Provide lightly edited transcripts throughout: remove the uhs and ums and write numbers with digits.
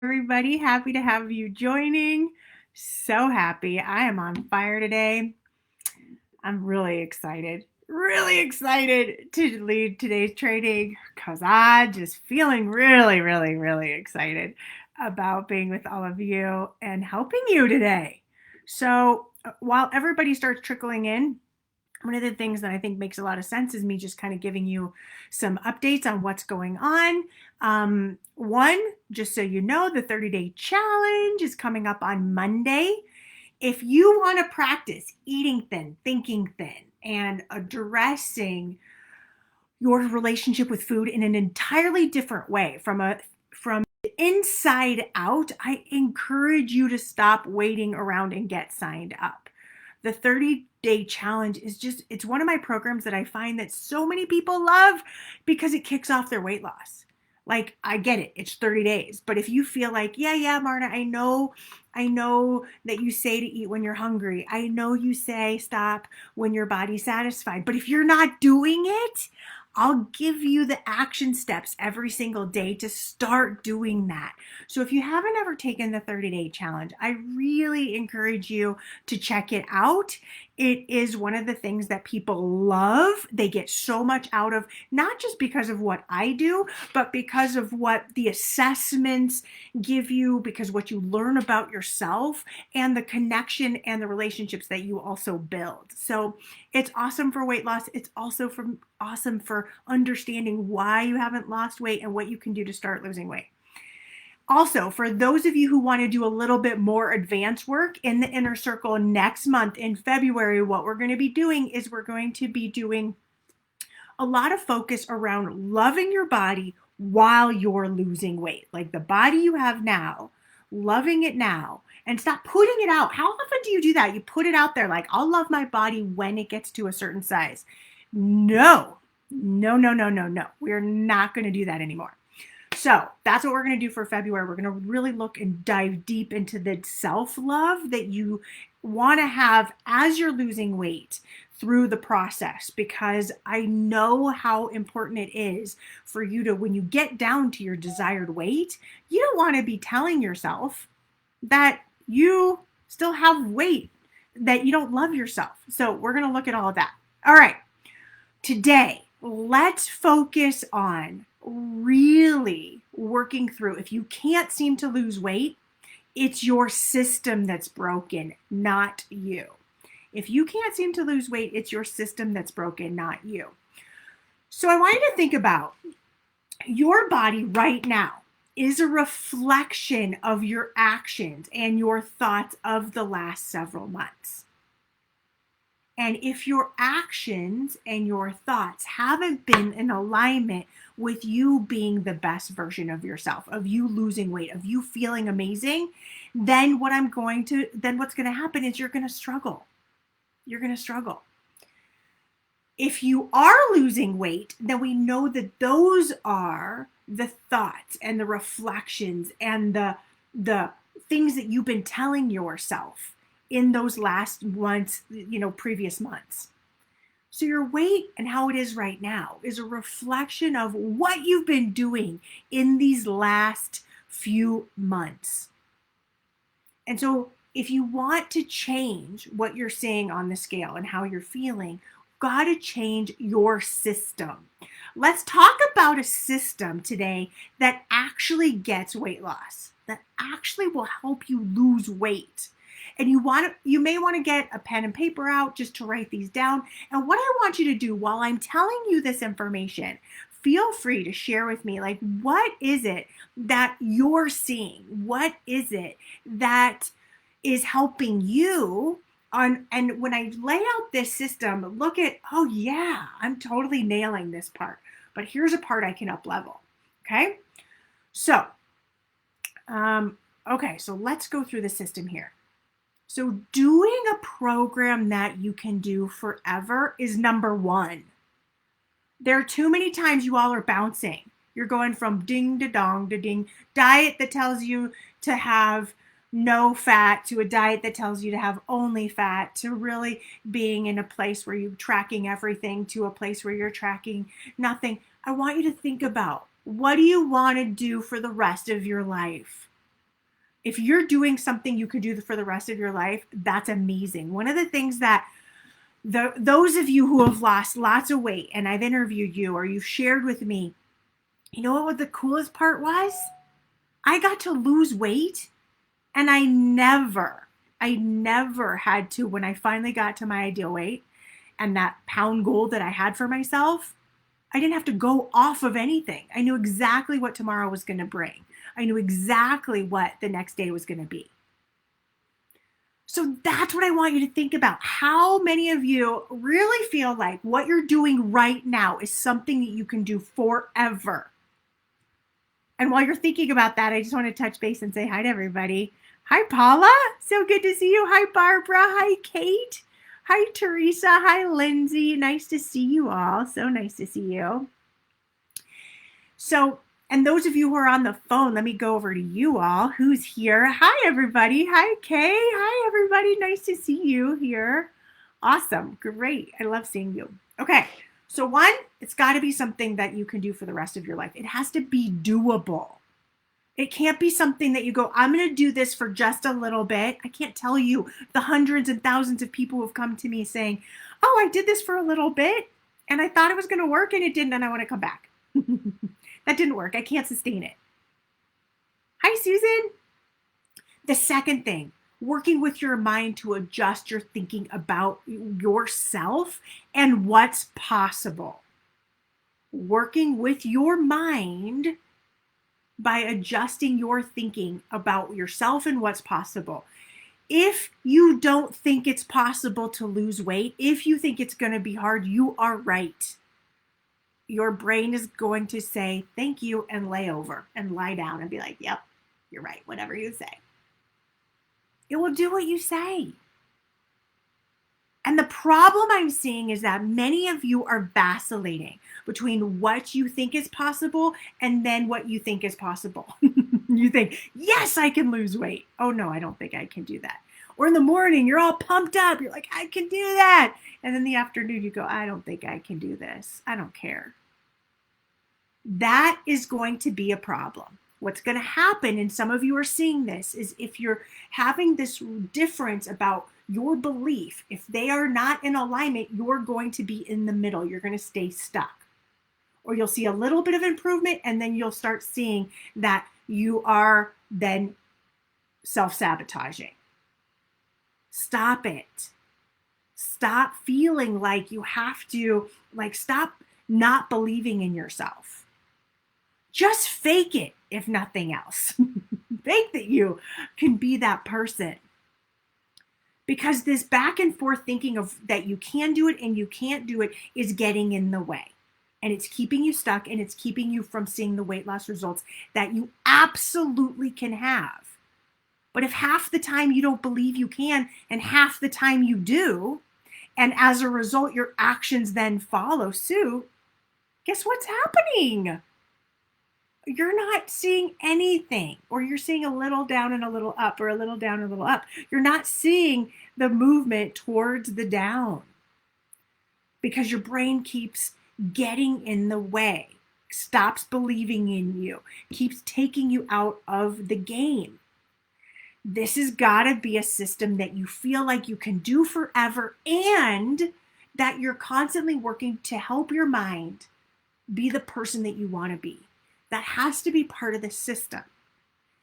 Everybody, happy to have you joining. So happy. I am on fire today. I'm really excited to lead today's training because I just feeling really excited about being with all of you and helping you today. So, while everybody starts trickling in, one of the things that I think makes a lot of sense is me just kind of giving you some updates on what's going on. One, just so you know, the 30-day challenge is coming up on Monday. If you want to practice eating thin, thinking thin, and addressing your relationship with food in an entirely different way from inside out, I encourage you to stop waiting around and get signed up. The 30-day challenge is it's one of my programs that I find that so many people love because it kicks off their weight loss. Like, I get it, it's 30 days. But if you feel like, yeah, Marna, I know that you say to eat when you're hungry. I know you say stop when your body's satisfied. But if you're not doing it, I'll give you the action steps every single day to start doing that. So if you haven't ever taken the 30-day challenge, I really encourage you to check it out. It is one of the things that people love. They get so much out of, not just because of what I do, but because of what the assessments give you, because what you learn about yourself and the connection and the relationships that you also build. So it's awesome for weight loss. It's also awesome for understanding why you haven't lost weight and what you can do to start losing weight. Also, for those of you who want to do a little bit more advanced work in the inner circle next month in February, what we're going to be doing is we're going to be doing a lot of focus around loving your body while you're losing weight. Like the body you have now, loving it now, and stop putting it out. How often do you do that? You put it out there like, I'll love my body when it gets to a certain size. No. We're not going to do that anymore. So that's what we're going to do for February. We're going to really look and dive deep into the self-love that you want to have as you're losing weight through the process, because I know how important it is for you to, when you get down to your desired weight, you don't want to be telling yourself that you still have weight, that you don't love yourself. So we're going to look at all of that. All right. Today, let's focus on really working through, if you can't seem to lose weight, it's your system that's broken, not you. If you can't seem to lose weight, it's your system that's broken, not you. So I want you to think about your body right now is a reflection of your actions and your thoughts of the last several months. And if your actions and your thoughts haven't been in alignment with you being the best version of yourself, of you losing weight, of you feeling amazing, then what's going to happen is you're going to struggle. You're going to struggle. If you are losing weight, then we know that those are the thoughts and the reflections and the things that you've been telling yourself in those last months, previous months. So your weight and how it is right now is a reflection of what you've been doing in these last few months. And so if you want to change what you're seeing on the scale and how you're feeling, got to change your system. Let's talk about a system today that actually gets weight loss, that actually will help you lose weight. And you may want to get a pen and paper out just to write these down. And what I want you to do while I'm telling you this information, feel free to share with me, like, what is it that you're seeing? What is it that is helping you and when I lay out this system, look at, oh yeah, I'm totally nailing this part, but here's a part I can up level. Okay. So, so let's go through the system here. So doing a program that you can do forever is number one. There are too many times you all are bouncing. You're going from ding to dong to ding. Diet that tells you to have no fat to a diet that tells you to have only fat, to really being in a place where you're tracking everything to a place where you're tracking nothing. I want you to think about, what do you want to do for the rest of your life? If you're doing something you could do for the rest of your life, that's amazing. One of the things that those of you who have lost lots of weight, and I've interviewed you or you've shared with me, you know what the coolest part was? I got to lose weight, and I never had to, when I finally got to my ideal weight and that pound goal that I had for myself, I didn't have to go off of anything. I knew exactly what tomorrow was going to bring. I knew exactly what the next day was going to be. So that's what I want you to think about. How many of you really feel like what you're doing right now is something that you can do forever? And while you're thinking about that, I just want to touch base and say hi to everybody. Hi, Paula. So good to see you. Hi, Barbara. Hi, Kate. Hi, Teresa. Hi, Lindsay. Nice to see you all. So nice to see you. So, and those of you who are on the phone, let me go over to you all. Who's here? Hi, everybody. Hi, Kay. Hi, everybody. Nice to see you here. Awesome. Great. I love seeing you. Okay. So one, it's got to be something that you can do for the rest of your life. It has to be doable. It can't be something that you go, I'm going to do this for just a little bit. I can't tell you the hundreds and thousands of people who have come to me saying, oh, I did this for a little bit and I thought it was going to work and it didn't, and I want to come back. That didn't work. I can't sustain it. Hi, Susan. The second thing, working with your mind to adjust your thinking about yourself and what's possible. Working with your mind by adjusting your thinking about yourself and what's possible. If you don't think it's possible to lose weight, if you think it's going to be hard, you are right. Your brain is going to say, thank you, and lay over and lie down and be like, yep, you're right, whatever you say. It will do what you say. And the problem I'm seeing is that many of you are vacillating between what you think is possible and then what you think is possible. You think, yes, I can lose weight. Oh, no, I don't think I can do that. Or in the morning, you're all pumped up. You're like, I can do that. And in the afternoon, you go, I don't think I can do this. I don't care. That is going to be a problem. What's going to happen, and some of you are seeing this, is if you're having this difference about your belief, if they are not in alignment, you're going to be in the middle. You're going to stay stuck. Or you'll see a little bit of improvement, and then you'll start seeing that you are then self-sabotaging. Stop it. Stop feeling like you have to, stop not believing in yourself. Just fake it, if nothing else. Fake that you can be that person. Because this back and forth thinking of that you can do it and you can't do it is getting in the way. And it's keeping you stuck, and it's keeping you from seeing the weight loss results that you absolutely can have. But if half the time you don't believe you can and half the time you do, and as a result your actions then follow suit, guess what's happening? You're not seeing anything, or you're seeing a little down and a little up, or a little down and a little up. You're not seeing the movement towards the down because your brain keeps getting in the way, stops believing in you, keeps taking you out of the game. This has got to be a system that you feel like you can do forever, and that you're constantly working to help your mind be the person that you want to be. That has to be part of the system.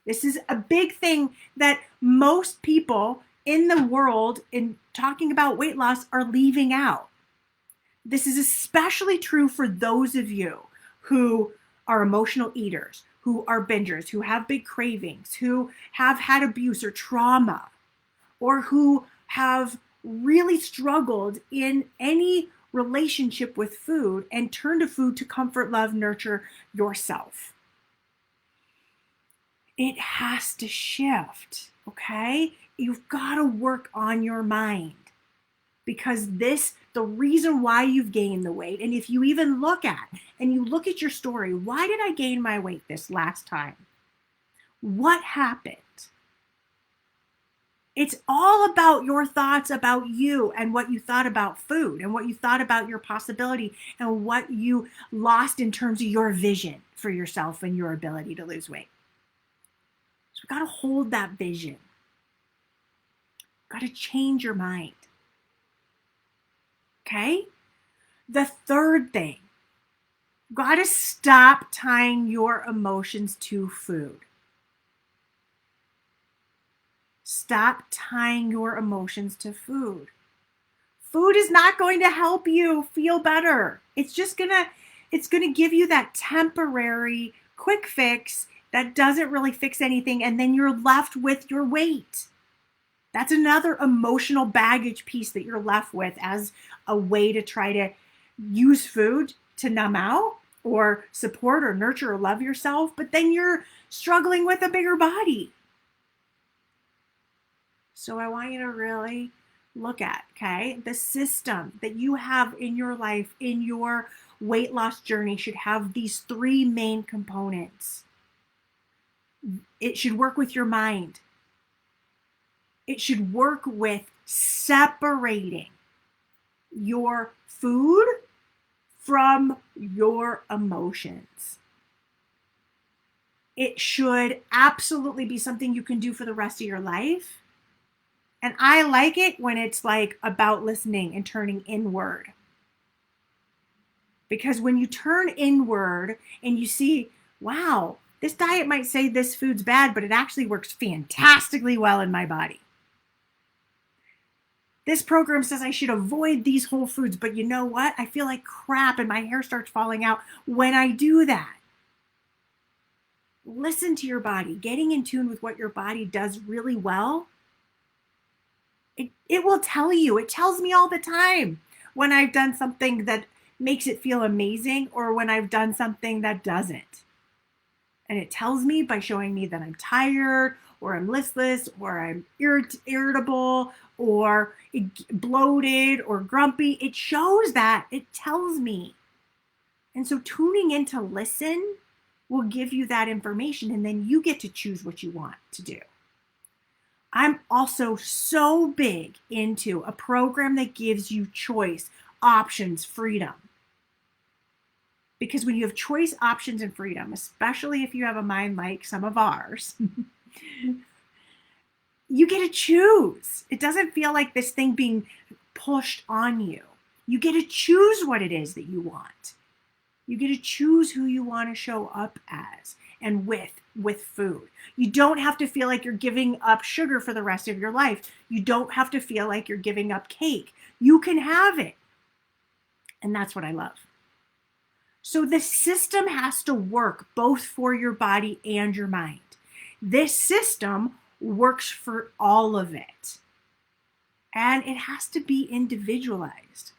This is a big thing that most people in the world in talking about weight loss are leaving out. This is especially true for those of you who are emotional eaters, who are bingers, who have big cravings, who have had abuse or trauma, or who have really struggled in any relationship with food and turn to food to comfort, love, nurture yourself. It has to shift, okay? You've got to work on your mind, because the reason why you've gained the weight, and if you even look at your story, why did I gain my weight this last time? What happened? It's all about your thoughts about you and what you thought about food and what you thought about your possibility and what you lost in terms of your vision for yourself and your ability to lose weight. So Got to hold that vision. Got to change your mind. Okay? The third thing, got to stop tying your emotions to food. Stop tying your emotions to food. Food is not going to help you feel better. It's going to give you that temporary quick fix that doesn't really fix anything, and then you're left with your weight. That's another emotional baggage piece that you're left with as a way to try to use food to numb out or support or nurture or love yourself, but then you're struggling with a bigger body. So I want you to really look at, okay, the system that you have in your life, in your weight loss journey should have these three main components. It should work with your mind. It should work with separating your food from your emotions. It should absolutely be something you can do for the rest of your life. And I like it when it's like about listening and turning inward. Because when you turn inward and you see, wow, this diet might say this food's bad, but it actually works fantastically well in my body. This program says I should avoid these whole foods, but you know what? I feel like crap and my hair starts falling out when I do that. Listen to your body. Getting in tune with what your body does really well. It will tell you. It tells me all the time when I've done something that makes it feel amazing or when I've done something that doesn't. And it tells me by showing me that I'm tired or I'm listless or I'm irritable or bloated or grumpy. It shows that. It tells me. And so tuning in to listen will give you that information, and then you get to choose what you want to do. I'm also so big into a program that gives you choice, options, freedom. Because when you have choice, options, and freedom, especially if you have a mind like some of ours, you get to choose. It doesn't feel like this thing being pushed on you. You get to choose what it is that you want. You get to choose who you want to show up as and with food. You don't have to feel like you're giving up sugar for the rest of your life. You don't have to feel like you're giving up cake. You can have it. And that's what I love. So the system has to work both for your body and your mind. This system works for all of it. And it has to be individualized.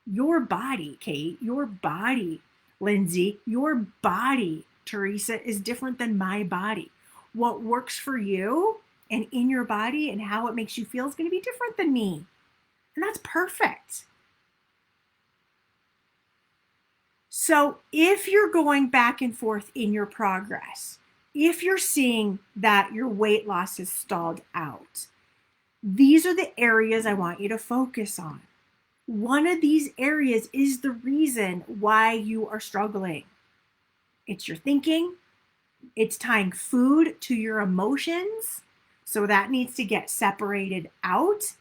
Your body, Kate, your body, Lindsay, your body, Teresa, is different than my body. What works for you and in your body and how it makes you feel is going to be different than me. And that's perfect. So if you're going back and forth in your progress, if you're seeing that your weight loss has stalled out, these are the areas I want you to focus on. One of these areas is the reason why you are struggling. It's your thinking. It's tying food to your emotions. So that needs to get separated out.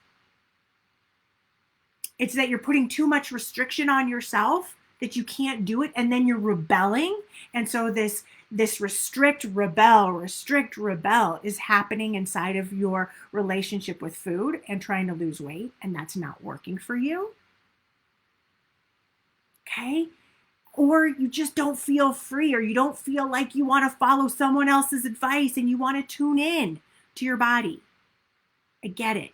It's that you're putting too much restriction on yourself that you can't do it, and then you're rebelling. And so this restrict, rebel is happening inside of your relationship with food and trying to lose weight, and that's not working for you. Okay? Or you just don't feel free, or you don't feel like you want to follow someone else's advice and you want to tune in to your body. I get it.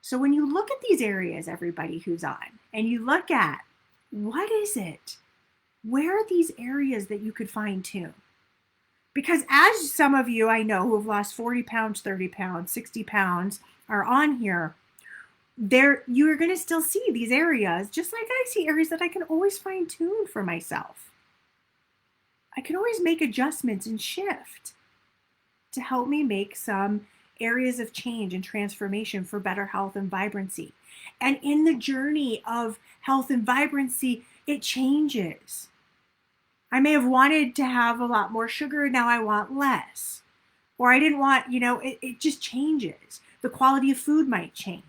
So when you look at these areas, everybody who's on, and you look at what is it? Where are these areas that you could fine tune? Because as some of you I know who have lost 40 pounds, 30 pounds, 60 pounds are on here, you are going to still see these areas, just like I see areas that I can always fine tune for myself. I can always make adjustments and shift to help me make some areas of change and transformation for better health and vibrancy. And in the journey of health and vibrancy, it changes. I may have wanted to have a lot more sugar, and now I want less. Or I didn't want, it just changes. The quality of food might change.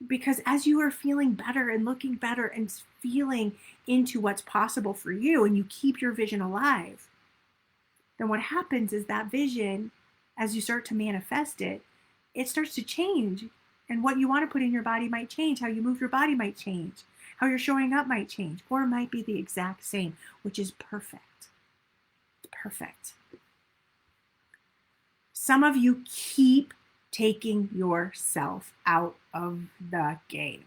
Because as you are feeling better and looking better and feeling into what's possible for you, and you keep your vision alive, then what happens is that vision, as you start to manifest it, it starts to change. And what you want to put in your body might change. How you move your body might change. How you're showing up might change. Or it might be the exact same, which is perfect. Perfect. Some of you keep taking yourself out of the game.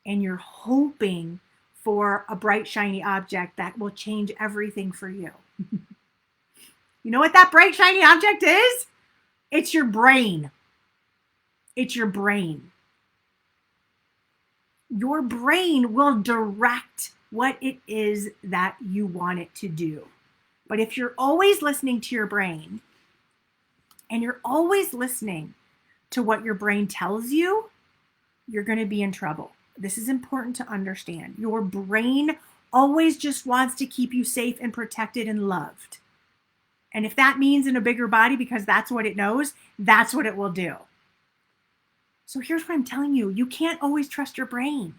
And you're hoping for a bright, shiny object that will change everything for you. You know what that bright, shiny object is? It's your brain. It's your brain. Your brain will direct what it is that you want it to do. But if you're always listening to your brain, and you're always listening to what your brain tells you, you're going to be in trouble. This is important to understand. Your brain always just wants to keep you safe and protected and loved. And if that means in a bigger body because that's what it knows, that's what it will do. So here's what I'm telling you. You can't always trust your brain.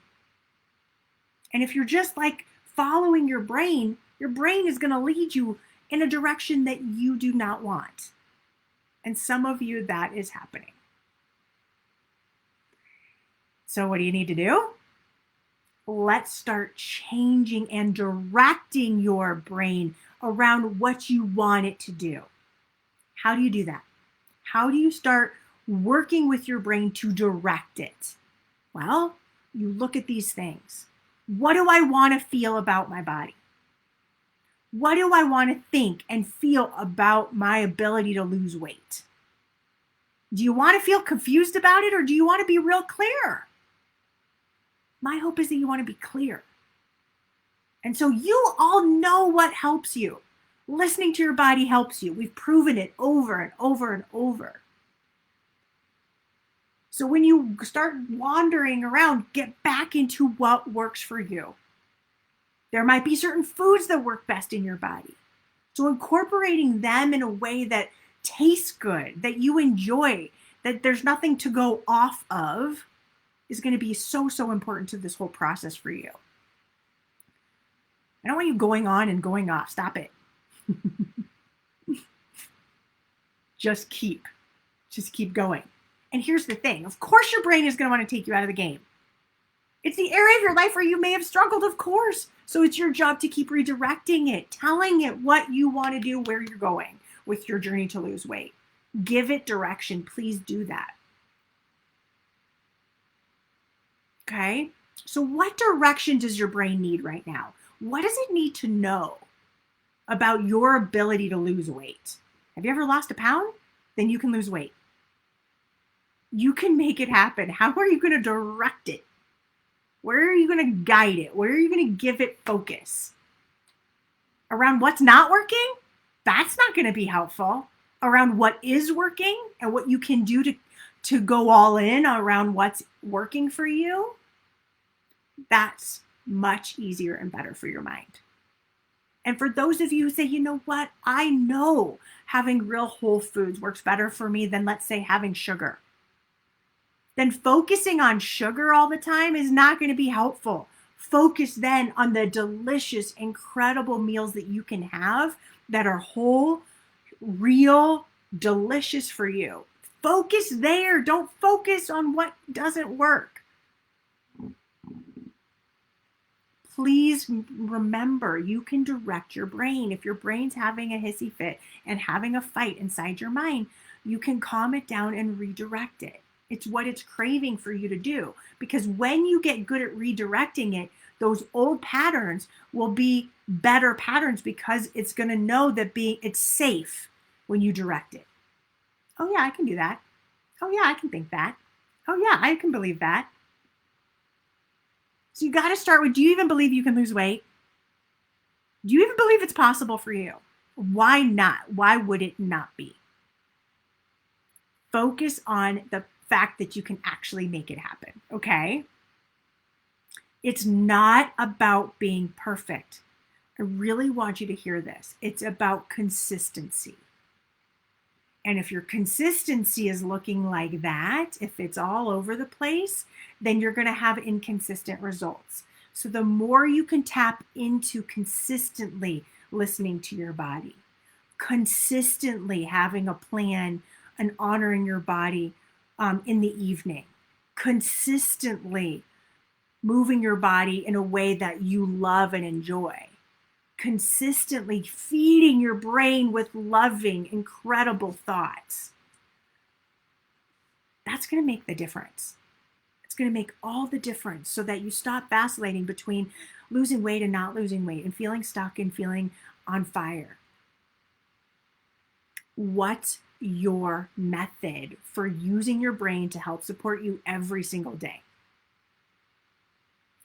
And if you're just like following your brain is going to lead you in a direction that you do not want. And some of you, that is happening. So what do you need to do? Let's start changing and directing your brain around what you want it to do. How do you do that? How do you start working with your brain to direct it? Well, you look at these things. What do I want to feel about my body? What do I want to think and feel about my ability to lose weight? Do you want to feel confused about it, or do you want to be real clear? My hope is that you want to be clear. And so you all know what helps you. Listening to your body helps you. We've proven it over and over and over. So when you start wandering around, get back into what works for you. There might be certain foods that work best in your body. So incorporating them in a way that tastes good, that you enjoy, that there's nothing to go off of, is going to be so, so important to this whole process for you. I don't want you going on and going off. Stop it. Just keep going. And here's the thing. Of course, your brain is going to want to take you out of the game. It's the area of your life where you may have struggled, of course. So it's your job to keep redirecting it, telling it what you want to do, where you're going with your journey to lose weight. Give it direction. Please do that. Okay? So what direction does your brain need right now? What does it need to know about your ability to lose weight? Have you ever lost a pound? Then you can lose weight. You can make it happen. How are you going to direct it? Where are you going to guide it? Where are you going to give it focus? Around what's not working? That's not going to be helpful. Around what is working and what you can do to go all in around what's working for you? That's much easier and better for your mind. And for those of you who say, you know what? I know having real whole foods works better for me than, let's say, having sugar. Then focusing on sugar all the time is not going to be helpful. Focus then on the delicious, incredible meals that you can have that are whole, real, delicious for you. Focus there. Don't focus on what doesn't work. Please remember, you can direct your brain. If your brain's having a hissy fit and having a fight inside your mind, you can calm it down and redirect it. It's what it's craving for you to do. Because when you get good at redirecting it, those old patterns will be better patterns because it's going to know that it's safe when you direct it. Oh yeah, I can do that. Oh yeah, I can think that. Oh yeah, I can believe that. So you got to start with, do you even believe you can lose weight? Do you even believe it's possible for you? Why not? Why would it not be? Focus on the fact that you can actually make it happen, okay? It's not about being perfect. I really want you to hear this. It's about consistency. And if your consistency is looking like that, if it's all over the place, then you're going to have inconsistent results. So the more you can tap into consistently listening to your body, consistently having a plan and honoring your body in the evening, consistently moving your body in a way that you love and enjoy, consistently feeding your brain with loving, incredible thoughts. That's going to make the difference. It's going to make all the difference so that you stop vacillating between losing weight and not losing weight and feeling stuck and feeling on fire. What's your method for using your brain to help support you every single day?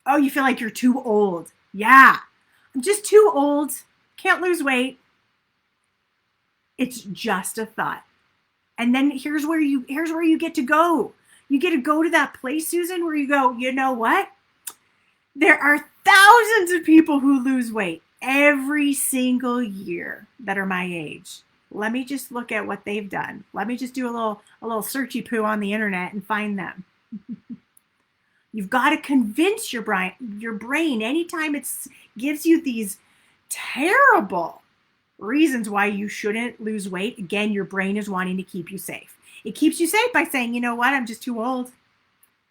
Oh, you feel like you're too old. Yeah, I'm just too old. Can't lose weight. It's just a thought. And then here's where you get to go. You get to go to that place, Susan, where you go, you know what? There are thousands of people who lose weight every single year that are my age. Let me just look at what they've done. Let me just do a little searchy poo on the internet and find them. You've got to convince your brain anytime it gives you these terrible reasons why you shouldn't lose weight. Again, your brain is wanting to keep you safe. It keeps you safe by saying, you know what, I'm just too old.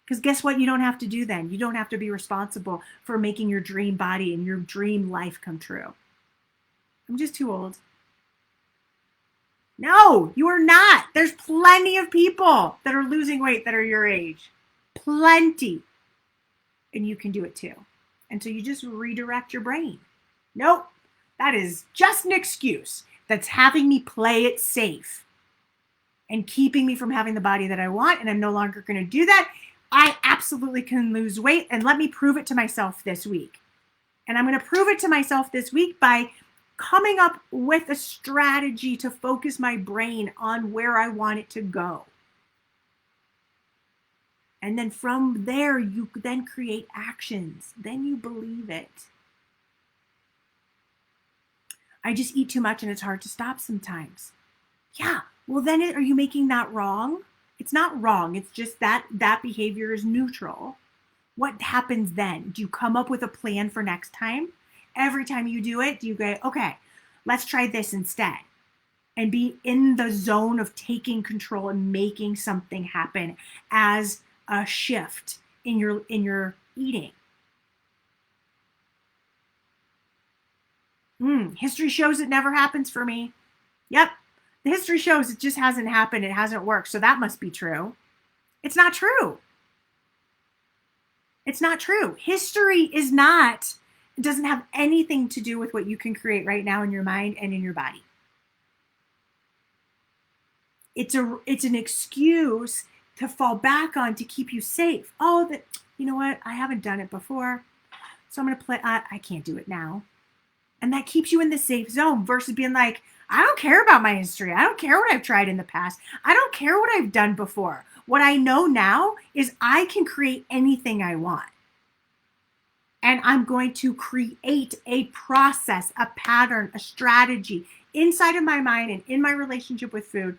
Because guess what? You don't have to do then. You don't have to be responsible for making your dream body and your dream life come true. I'm just too old. No, you are not. There's plenty of people that are losing weight that are your age. Plenty. And you can do it too. And so you just redirect your brain. Nope, that is just an excuse that's having me play it safe and keeping me from having the body that I want. And I'm no longer going to do that. I absolutely can lose weight, and let me prove it to myself this week. And I'm going to prove it to myself this week by coming up with a strategy to focus my brain on where I want it to go. And then from there, you then create actions. Then you believe it. I just eat too much and it's hard to stop sometimes. Yeah, well then are you making that wrong? It's not wrong. It's just that behavior is neutral. What happens then? Do you come up with a plan for next time? Every time you do it, do you go, okay, let's try this instead? And be in the zone of taking control and making something happen as a shift in your eating. History shows it never happens for me. Yep. The history shows it just hasn't happened. It hasn't worked. So that must be true. It's not true. It's not true. History is not, it doesn't have anything to do with what you can create right now in your mind and in your body. It's an excuse to fall back on to keep you safe. Oh, you know what? I haven't done it before. So I'm going to play, I can't do it now. And that keeps you in the safe zone versus being like, I don't care about my history. I don't care what I've tried in the past. I don't care what I've done before. What I know now is I can create anything I want. And I'm going to create a process, a pattern, a strategy inside of my mind and in my relationship with food.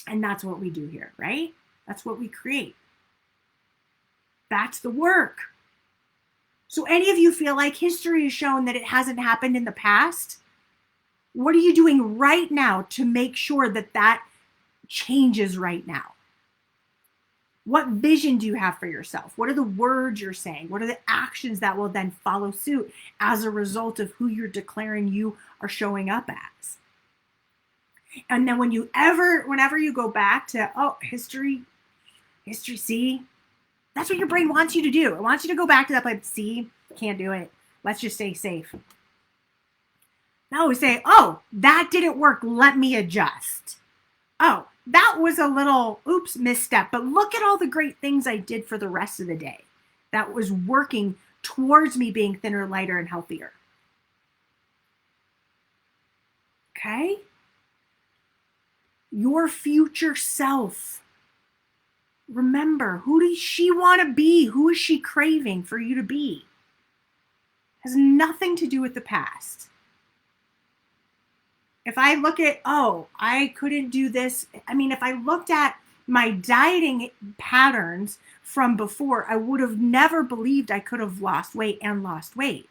And that's what we do here, right? That's what we create. That's the work. So any of you feel like history has shown that it hasn't happened in the past? What are you doing right now to make sure that that changes right now? What vision do you have for yourself? What are the words you're saying? What are the actions that will then follow suit as a result of who you're declaring you are showing up as? And then whenever you go back to, history, see, that's what your brain wants you to do. It wants you to go back to that place. See, can't do it. Let's just stay safe. Now we say, that didn't work. Let me adjust. Oh, that was a little, misstep. But look at all the great things I did for the rest of the day that was working towards me being thinner, lighter, and healthier. Okay? Your future self remember, who does she want to be? Who is she craving for you to be? Has nothing to do with the past. If I look at, oh, I couldn't do this. I mean, if I looked at my dieting patterns from before, I would have never believed I could have lost weight and lost weight.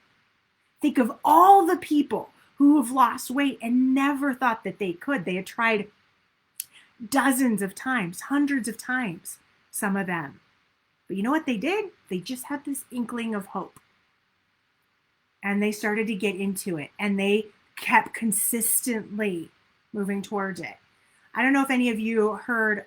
Think of all the people who have lost weight and never thought that they could. They had tried dozens of times, hundreds of times, some of them. But you know what they did? They just had this inkling of hope. And they started to get into it. And they kept consistently moving towards it. I don't know if any of you heard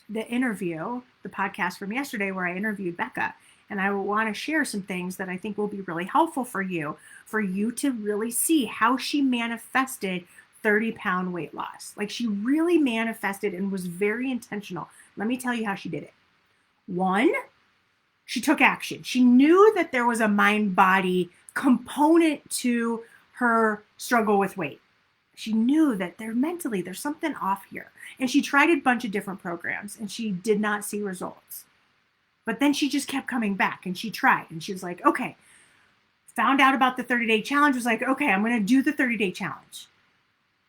the interview, the podcast from yesterday where I interviewed Becca. And I want to share some things that I think will be really helpful for you to really see how she manifested 30-pound weight loss. Like, she really manifested and was very intentional. Let me tell you how she did it. One, she took action. She knew that there was a mind-body component to her struggle with weight. She knew that there's something off here. And she tried a bunch of different programs and she did not see results. But then she just kept coming back and she tried. And she was like, okay, found out about the 30-day challenge, was like, okay, I'm going to do the 30-day challenge.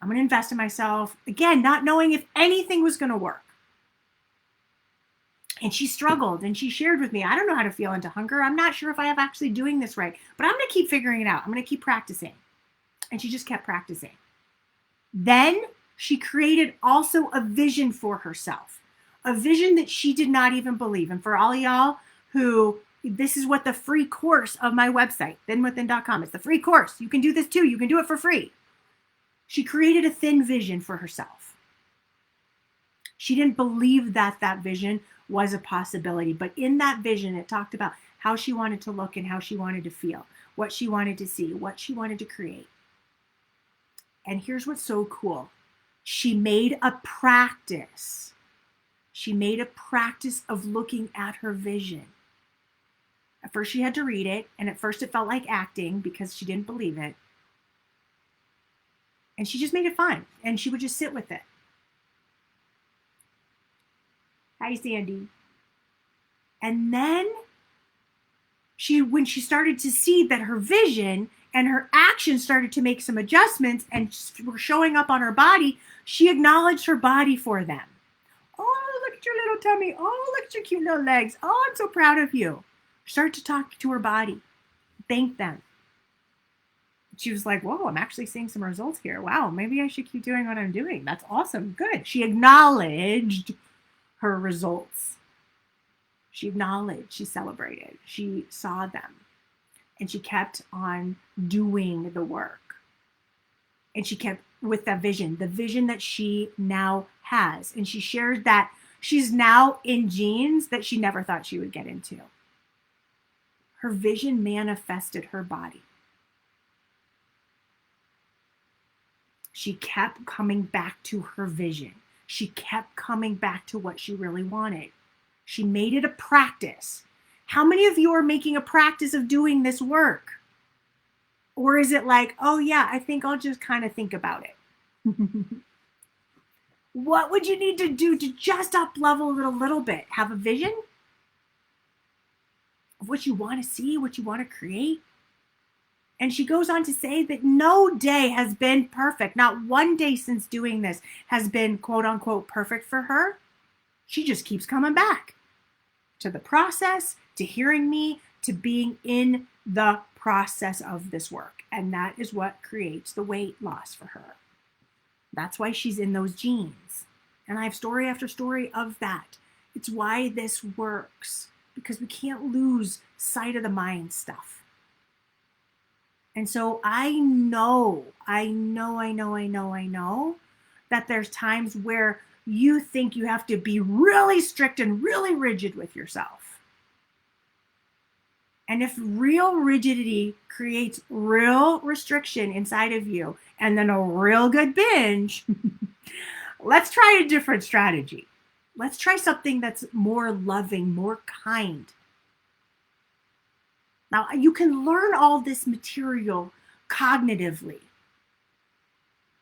I'm going to invest in myself. Again, not knowing if anything was going to work. And she struggled and she shared with me, I don't know how to feel into hunger. I'm not sure if I am actually doing this right, but I'm going to keep figuring it out. I'm going to keep practicing. And she just kept practicing. Then she created also a vision for herself, a vision that she did not even believe. And for all y'all who, this is what the free course of my website, thinwithin.com, it's the free course. You can do this too. You can do it for free. She created a thin vision for herself. She didn't believe that vision was a possibility, but in that vision, it talked about how she wanted to look and how she wanted to feel, what she wanted to see, what she wanted to create. And here's what's so cool. She made a practice. She made a practice of looking at her vision. At first she had to read it, and at first it felt like acting because she didn't believe it. And she just made it fun, and she would just sit with it. Hi, Sandy. And then when she started to see that her vision and her actions started to make some adjustments and were showing up on her body, she acknowledged her body for them. Oh, look at your little tummy. Oh, look at your cute little legs. Oh, I'm so proud of you. Start to talk to her body. Thank them. She was like, whoa, I'm actually seeing some results here. Wow, maybe I should keep doing what I'm doing. That's awesome. Good. She acknowledged her results. She acknowledged, she celebrated, she saw them, and she kept on doing the work. And she kept with that vision, the vision that she now has. And she shared that she's now in genes that she never thought she would get into. Her vision manifested her body. She kept coming back to her vision. She kept coming back to what she really wanted. She made it a practice. How many of you are making a practice of doing this work? Or is it like, oh yeah, I think I'll just kind of think about it? What would you need to do to just up level it a little bit? Have a vision of what you want to see, what you want to create? And she goes on to say that no day has been perfect. Not one day since doing this has been quote unquote perfect for her. She just keeps coming back to the process, to hearing me, to being in the process of this work. And that is what creates the weight loss for her. That's why she's in those genes. And I have story after story of that. It's why this works, because we can't lose sight of the mind stuff. And so I know that there's times where you think you have to be really strict and really rigid with yourself. And if real rigidity creates real restriction inside of you and then a real good binge, let's try a different strategy. Let's try something that's more loving, more kind. Now, you can learn all this material cognitively,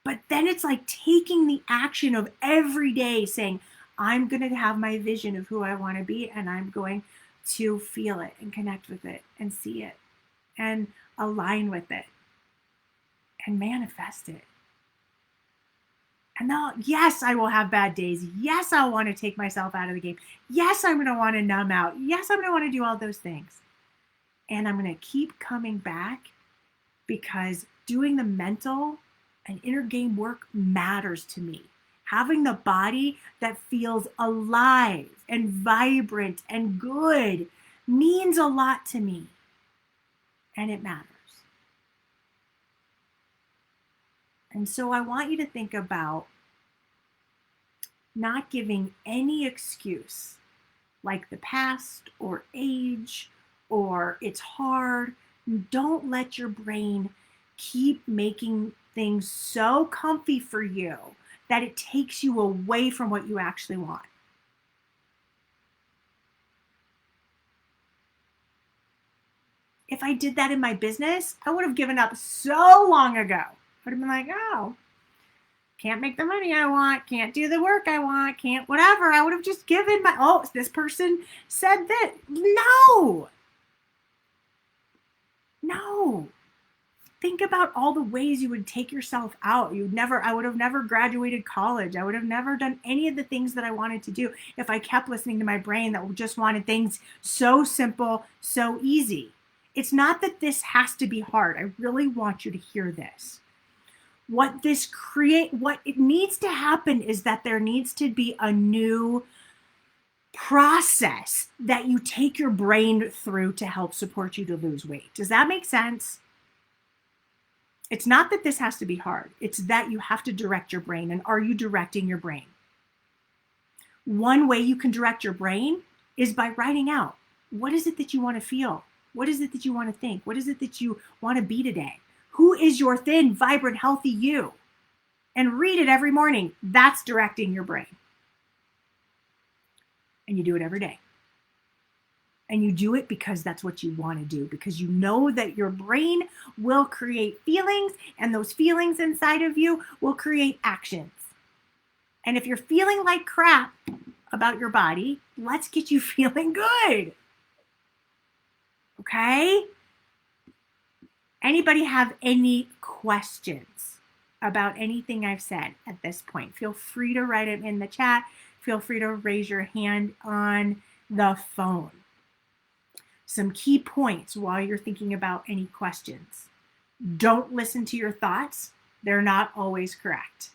but then it's like taking the action of every day saying, I'm going to have my vision of who I want to be, and I'm going to feel it and connect with it and see it and align with it and manifest it. And now, yes, I will have bad days. Yes, I'll want to take myself out of the game. Yes, I'm going to want to numb out. Yes, I'm going to want to do all those things. And I'm going to keep coming back, because doing the mental and inner game work matters to me. Having the body that feels alive and vibrant and good means a lot to me. And it matters. And so I want you to think about not giving any excuse, like the past or age or it's hard. Don't let your brain keep making things so comfy for you that it takes you away from what you actually want. If I did that in my business, I would have given up so long ago. I would have been like, oh, can't make the money I want, can't do the work I want, can't whatever. I would have just given this person said that. No. Think about all the ways you would take yourself out. I would have never graduated college. I would have never done any of the things that I wanted to do if I kept listening to my brain that just wanted things so simple, so easy. It's not that this has to be hard. I really want you to hear this. What it needs to happen is that there needs to be a new process that you take your brain through to help support you to lose weight. Does that make sense? It's not that this has to be hard. It's that you have to direct your brain. And are you directing your brain? One way you can direct your brain is by writing out, what is it that you want to feel? What is it that you want to think? What is it that you want to be today? Who is your thin, vibrant, healthy you? And read it every morning. That's directing your brain. And you do it every day. And you do it because that's what you want to do, because you know that your brain will create feelings, and those feelings inside of you will create actions. And if you're feeling like crap about your body, let's get you feeling good. Okay? Anybody have any questions about anything I've said at this point? Feel free to write it in the chat. Feel free to raise your hand on the phone. Some key points while you're thinking about any questions. Don't listen to your thoughts. They're not always correct.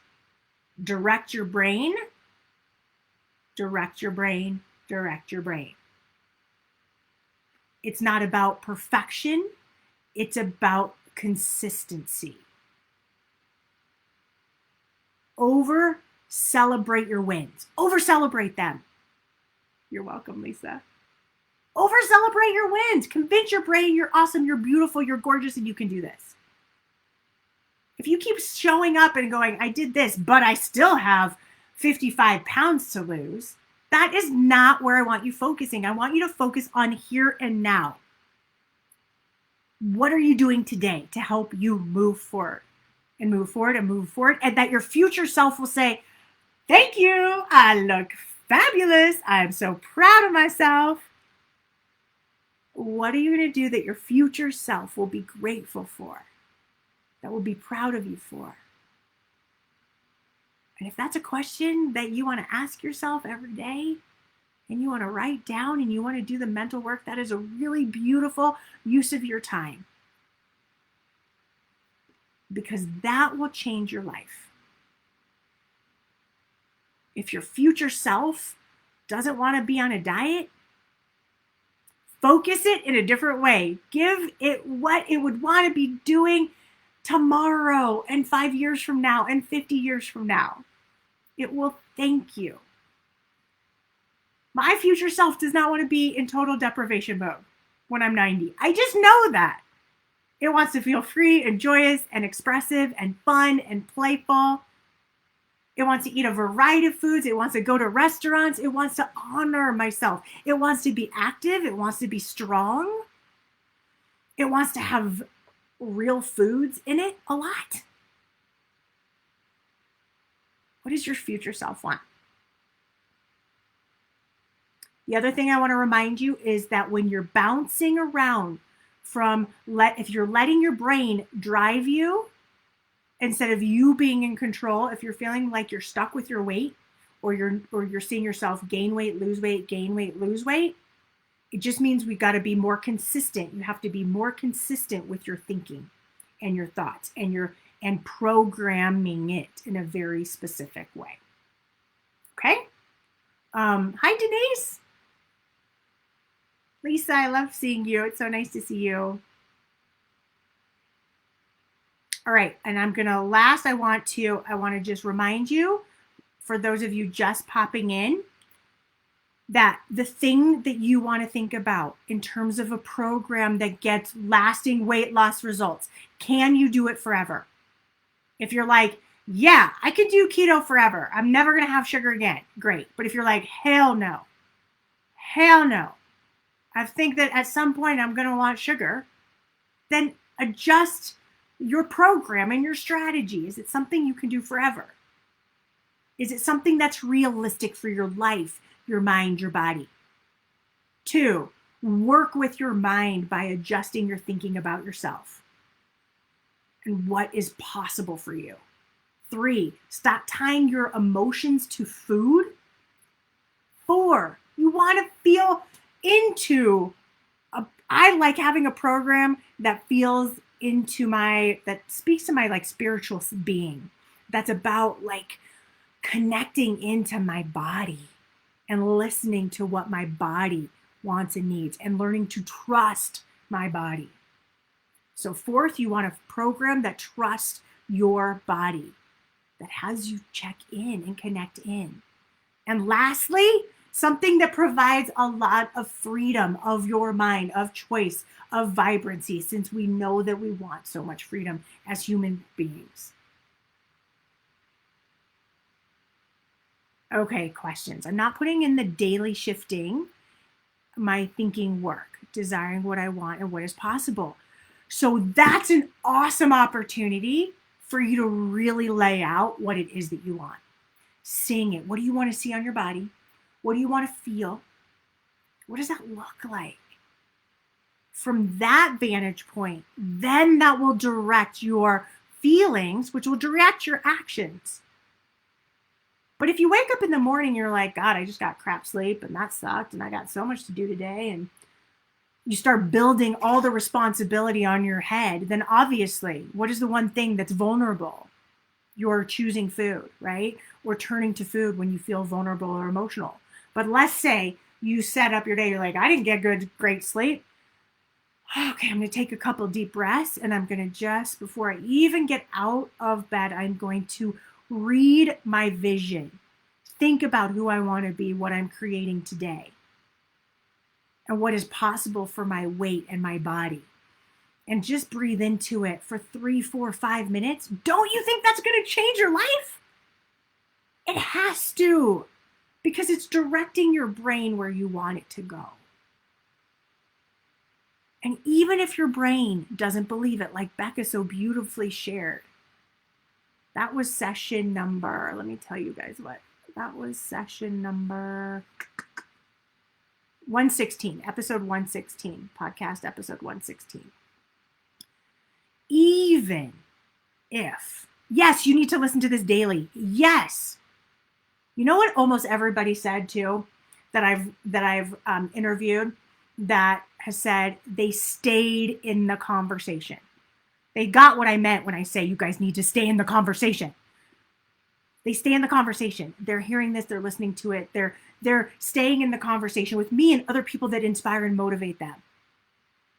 Direct your brain. Direct your brain. Direct your brain. It's not about perfection. It's about consistency. Over celebrate your wins. Over celebrate them. You're welcome, Lisa. Over celebrate your wins. Convince your brain you're awesome, you're beautiful, you're gorgeous, and you can do this. If you keep showing up and going, I did this, but I still have 55 pounds to lose, that is not where I want you focusing. I want you to focus on here and now. What are you doing today to help you move forward and move forward and move forward? And that your future self will say, thank you. I look fabulous. I'm so proud of myself. What are you going to do that your future self will be grateful for? That will be proud of you for? And if that's a question that you want to ask yourself every day, and you want to write down and you want to do the mental work, that is a really beautiful use of your time. Because that will change your life. If your future self doesn't want to be on a diet, focus it in a different way. Give it what it would want to be doing tomorrow and 5 years from now and 50 years from now. It will thank you. My future self does not want to be in total deprivation mode when I'm 90. I just know that. It wants to feel free and joyous and expressive and fun and playful. It wants to eat a variety of foods. It wants to go to restaurants. It wants to honor myself. It wants to be active. It wants to be strong. It wants to have real foods in it a lot. What does your future self want? The other thing I want to remind you is that when you're bouncing around if you're letting your brain drive you instead of you being in control, if you're feeling like you're stuck with your weight, or you're seeing yourself gain weight, lose weight, gain weight, lose weight, it just means we got to be more consistent. You have to be more consistent with your thinking and your thoughts and programming it in a very specific way. Okay? Hi, Denise. Lisa, I love seeing you. It's so nice to see you. All right, and I want to just remind you, for those of you just popping in, that the thing that you want to think about in terms of a program that gets lasting weight loss results, can you do it forever? If you're like, yeah, I could do keto forever, I'm never going to have sugar again, great. But if you're like, hell no, I think that at some point I'm going to want sugar, then adjust your program and your strategy. Is it something you can do forever? Is it something that's realistic for your life, your mind, your body? 2, work with your mind by adjusting your thinking about yourself and what is possible for you. 3, stop tying your emotions to food. 4, you want to feel into I like having a program that that speaks to my like spiritual being. That's about like connecting into my body and listening to what my body wants and needs and learning to trust my body. So 4th, you want a program that trusts your body, that has you check in and connect in. And lastly, something that provides a lot of freedom of your mind, of choice, of vibrancy, since we know that we want so much freedom as human beings. Okay, questions. I'm not putting in the daily shifting, my thinking work, desiring what I want and what is possible. So that's an awesome opportunity for you to really lay out what it is that you want. Sing it. What do you want to see on your body? What do you want to feel? What does that look like? From that vantage point, then that will direct your feelings, which will direct your actions. But if you wake up in the morning, you're like, God, I just got crap sleep and that sucked and I got so much to do today, and you start building all the responsibility on your head, then obviously, what is the one thing that's vulnerable? You're choosing food, right? Or turning to food when you feel vulnerable or emotional. But let's say you set up your day, you're like, I didn't get great sleep. Okay, I'm going to take a couple deep breaths, and I'm going to just, before I even get out of bed, I'm going to read my vision. Think about who I want to be, what I'm creating today, and what is possible for my weight and my body. And just breathe into it for 3, 4, 5 minutes. Don't you think that's going to change your life? It has to, because it's directing your brain where you want it to go. And even if your brain doesn't believe it, like Becca so beautifully shared, that was session number, let me tell you guys that was session number 116, episode 116, podcast episode 116. Even if, yes, you need to listen to this daily. Yes. You know what almost everybody said too, that I've interviewed, that has said they stayed in the conversation. They got what I meant when I say you guys need to stay in the conversation. They stay in the conversation. They're hearing this, they're listening to it. They're staying in the conversation with me and other people that inspire and motivate them,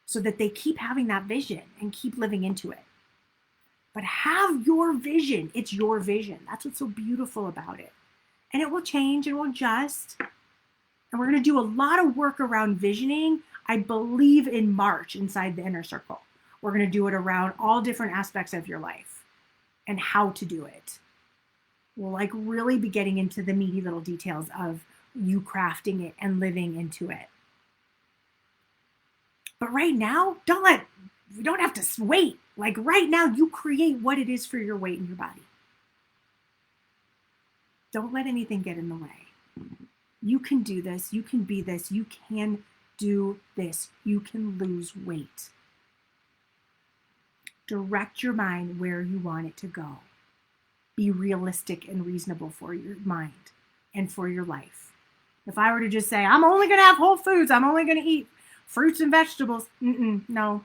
so that they keep having that vision and keep living into it. But have your vision. It's your vision. That's what's so beautiful about it. And it will change, it will adjust. And we're going to do a lot of work around visioning, I believe, in March inside the Inner Circle. We're going to do it around all different aspects of your life and how to do it. We'll like really be getting into the meaty little details of you crafting it and living into it. But right now, we don't have to wait. Like right now, you create what it is for your weight in your body. Don't let anything get in the way. You can do this. You can be this. You can do this. You can lose weight. Direct your mind where you want it to go. Be realistic and reasonable for your mind and for your life. If I were to just say, I'm only going to have whole foods, I'm only going to eat fruits and vegetables, no.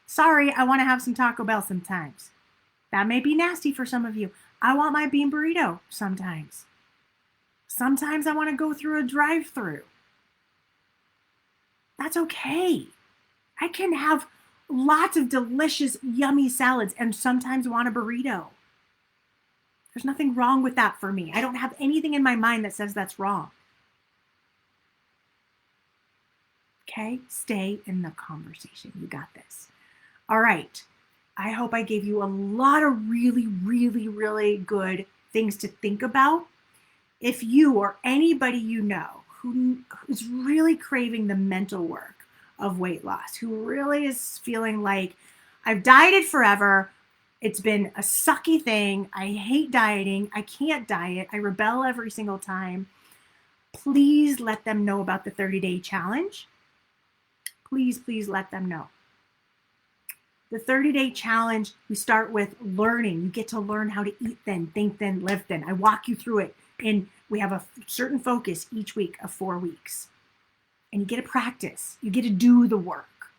Sorry, I want to have some Taco Bell sometimes. That may be nasty for some of you. I want my bean burrito sometimes. Sometimes I want to go through a drive-through. That's okay. I can have lots of delicious, yummy salads and sometimes want a burrito. There's nothing wrong with that for me. I don't have anything in my mind that says that's wrong. Okay, stay in the conversation. You got this. All right. I hope I gave you a lot of really, really, really good things to think about. If you or anybody you know who's really craving the mental work of weight loss, who really is feeling like I've dieted forever, it's been a sucky thing, I hate dieting, I can't diet, I rebel every single time, please let them know about the 30-day challenge. Please, please let them know. The 30-day challenge, we start with learning. You get to learn how to eat thin, think thin, live thin. I walk you through it. And we have a certain focus each week of 4 weeks. And you get to practice. You get to do the work.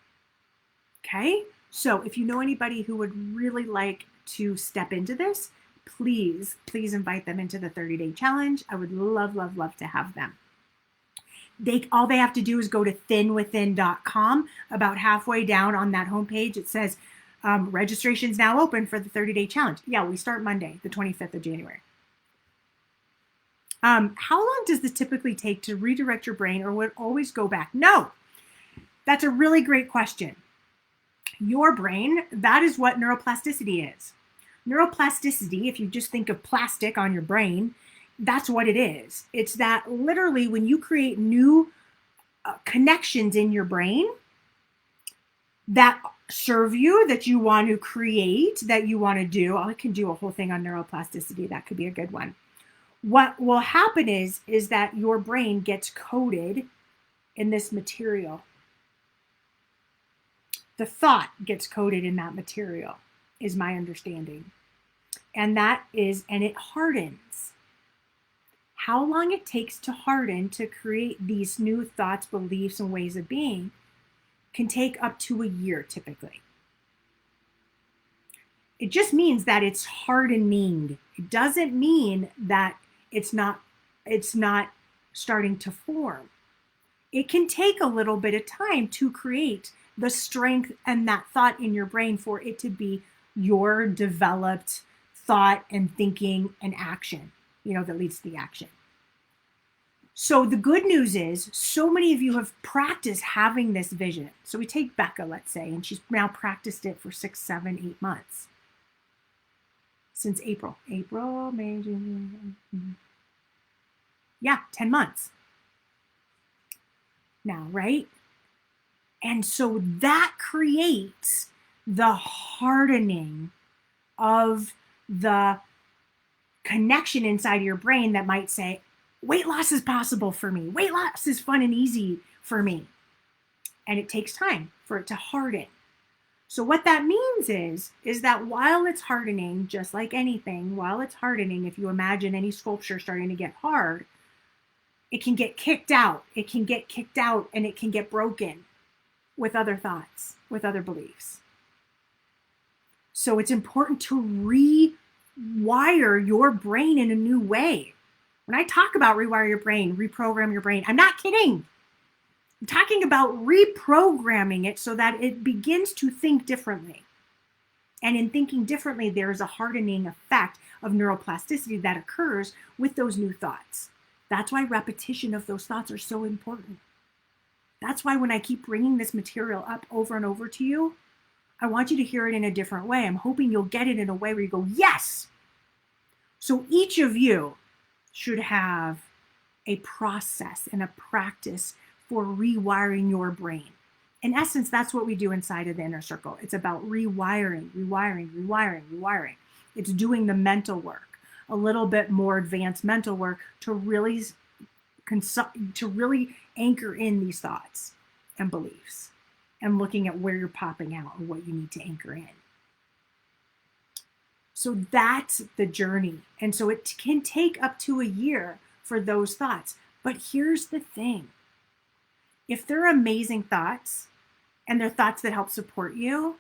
Okay? So if you know anybody who would really like to step into this, please, please invite them into the 30-day challenge. I would love, love, love to have them. All they have to do is go to thinwithin.com. About halfway down on that homepage, it says registration's now open for the 30-day challenge. Yeah, we start Monday, the 25th of January. How long does this typically take to redirect your brain, or would it always go back? No, that's a really great question. Your brain, that is what neuroplasticity is. Neuroplasticity, if you just think of plastic on your brain, that's what it is. It's that literally when you create new connections in your brain that serve you, that you want to create, that you want to do. I can do a whole thing on neuroplasticity. That could be a good one. What will happen is that your brain gets coded in this material. The thought gets coded in that material, is my understanding. And it hardens. How long it takes to harden to create these new thoughts, beliefs, and ways of being can take up to a year typically. It just means that it's hardening. It doesn't mean that it's not starting to form. It can take a little bit of time to create the strength and that thought in your brain for it to be your developed thought and thinking and action, that leads to the action. So the good news is so many of you have practiced having this vision. So we take Becca, let's say, and she's now practiced it for 6, 7, 8 months. Since April, May, June, yeah, 10 months now, right? And so that creates the hardening of the connection inside of your brain that might say, weight loss is possible for me. Weight loss is fun and easy for me. And it takes time for it to harden. So what that means is that while it's hardening, just like anything, while it's hardening, if you imagine any sculpture starting to get hard, it can get kicked out. It can get kicked out and it can get broken with other thoughts, with other beliefs. So it's important to rewire your brain in a new way. When I talk about rewire your brain, reprogram your brain, I'm not kidding. I'm talking about reprogramming it so that it begins to think differently. And in thinking differently, there is a hardening effect of neuroplasticity that occurs with those new thoughts. That's why repetition of those thoughts are so important. That's why when I keep bringing this material up over and over to you, I want you to hear it in a different way. I'm hoping you'll get it in a way where you go, yes. So each of you should have a process and a practice for rewiring your brain. In essence, that's what we do inside of the inner circle. It's about rewiring. It's doing the mental work, a little bit more advanced mental work to really to really anchor in these thoughts and beliefs and looking at where you're popping out and what you need to anchor in. So that's the journey. And so it can take up to a year for those thoughts. But here's the thing. If they're amazing thoughts and they're thoughts that help support you,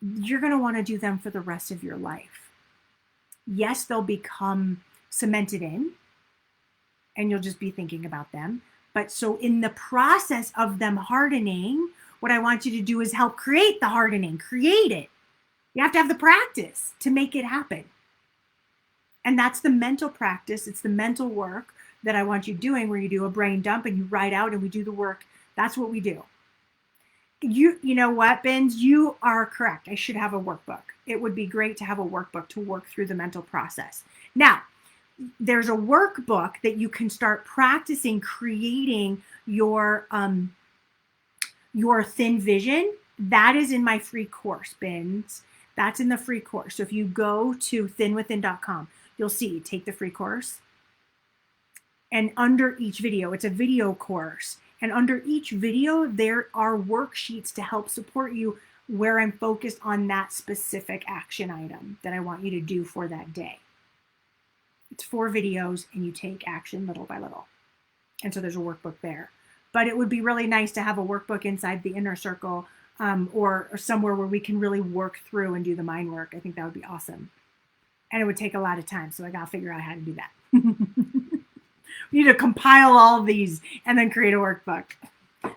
you're going to want to do them for the rest of your life. Yes, they'll become cemented in and you'll just be thinking about them. But so in the process of them hardening, what I want you to do is help create the hardening, create it. You have to have the practice to make it happen. And that's the mental practice. It's the mental work that I want you doing, where you do a brain dump and you write out and we do the work. That's what we do. You know what, Benz? You are correct. I should have a workbook. It would be great to have a workbook to work through the mental process. Now, there's a workbook that you can start practicing creating your thin vision. That is in my free course, Benz. That's in the free course. So if you go to thinwithin.com, you'll see, take the free course. And under each video, it's a video course. And under each video, there are worksheets to help support you where I'm focused on that specific action item that I want you to do for that day. It's 4 videos and you take action little by little. And so there's a workbook there. But it would be really nice to have a workbook inside the inner circle or somewhere where we can really work through and do the mind work. I think that would be awesome. And it would take a lot of time. So I got to figure out how to do that. We need to compile all of these and then create a workbook.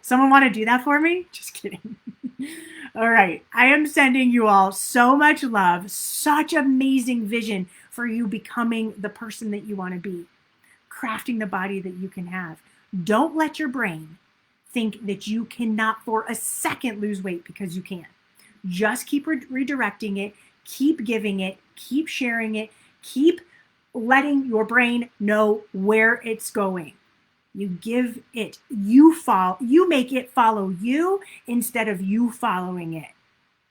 Someone want to do that for me? Just kidding. All right. I am sending you all so much love, such amazing vision for you becoming the person that you want to be, crafting the body that you can have. Don't let your brain think that you cannot for a second lose weight, because you can. Just keep redirecting it, keep giving it, keep sharing it, keep letting your brain know where it's going. You give it, you make it follow you instead of you following it.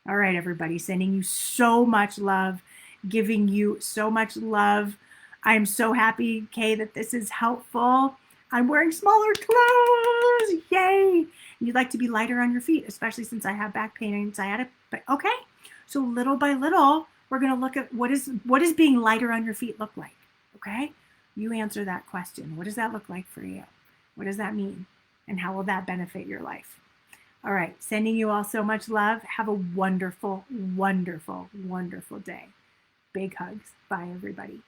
All right, everybody, sending you so much love, giving you so much love. I'm so happy, Kay, that this is helpful. I'm wearing smaller clothes. Yay. You'd like to be lighter on your feet, especially since I have back pain and sciatica. But okay. So little by little, we're going to look at what does being lighter on your feet look like? Okay? You answer that question. What does that look like for you? What does that mean? And how will that benefit your life? All right. Sending you all so much love. Have a wonderful, wonderful, wonderful day. Big hugs. Bye, everybody.